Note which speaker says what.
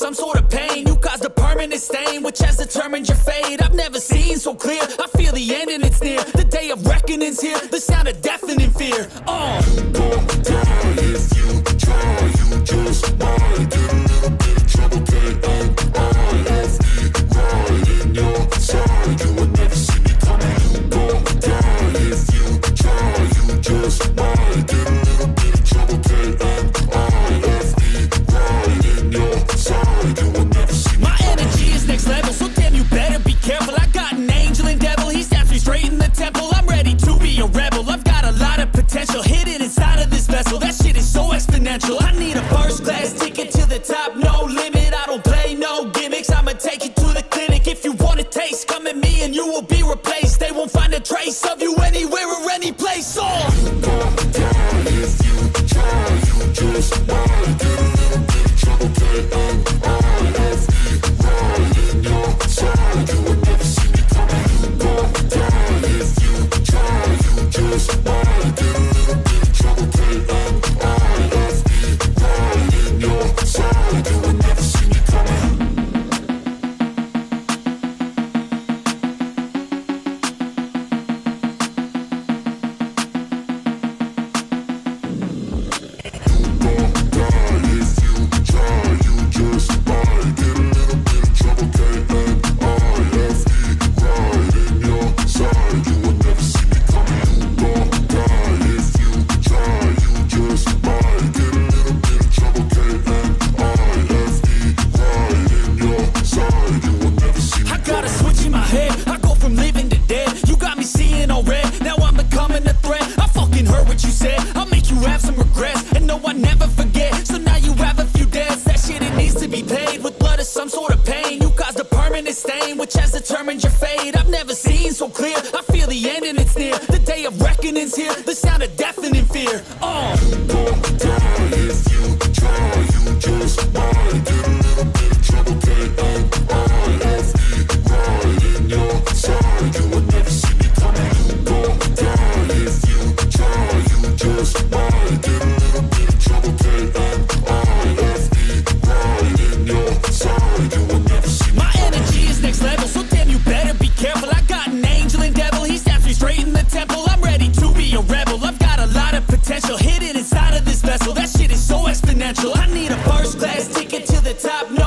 Speaker 1: some sort of pain. You caused a permanent stain, which has determined your fate. I've never seen so clear, I feel the end and it's near. The day of reckoning's here, the sound of deafening fear.
Speaker 2: You gon' die if you try, you just might get a little bit of trouble, K-N-I-F-E, right in your side, you will never see me coming. You gon' die if you try, you just might get a little bit of trouble, K-N-I-F-E, right in your side, you will never see me
Speaker 1: My
Speaker 2: coming.
Speaker 1: energy is next level, so damn you better be careful. I got an angel and devil, he stabs me straight in the temple. I'm ready to be a rebel, I've got a lot of potential hidden inside of this vessel. That shit is so exponential. I need a first class ticket to the top, no limit. I don't play no gimmicks, I'ma take you to the clinic. If you want a taste, come at me and you will be replaced. They won't find a trace of you anywhere or any place.
Speaker 2: You gon' die if you try, you just might get a little bit of trouble, K-N-I-F-E, right in your side, you will never see me coming. You gon' die if you try, you just might get a little bit of trouble, K-N-I-F-E, right in your side, you will never see me coming.
Speaker 1: I got a switch in my head, I go from living to dead. You got me seeing all red, now I'm becoming a threat. I fucking heard what you said, I'll make you have some regrets. And no, I never forget, so now you have a few debts. That shit, it needs to be paid with blood or some sort of pain. You caused a permanent stain, which has determined your fate. I've never seen so clear, I feel the end and it's near. The day of reckoning's here, the sound of deafening fear.
Speaker 2: You gon' die if you try, you just might get a little bit of trouble, K-N-I-F-E, right in your side, you will never see me coming. You gon' die if you try, you just might get a little bit of trouble, K-N-I-F-E, right in your side, you will never see me
Speaker 1: My energy is next level, so damn you better be careful. I got an angel and devil, he stabs me straight in the temple. I'm ready to be a rebel, I've got a lot of potential hidden inside of this vessel. That shit is so exponential. I need a first class ticket to the top, no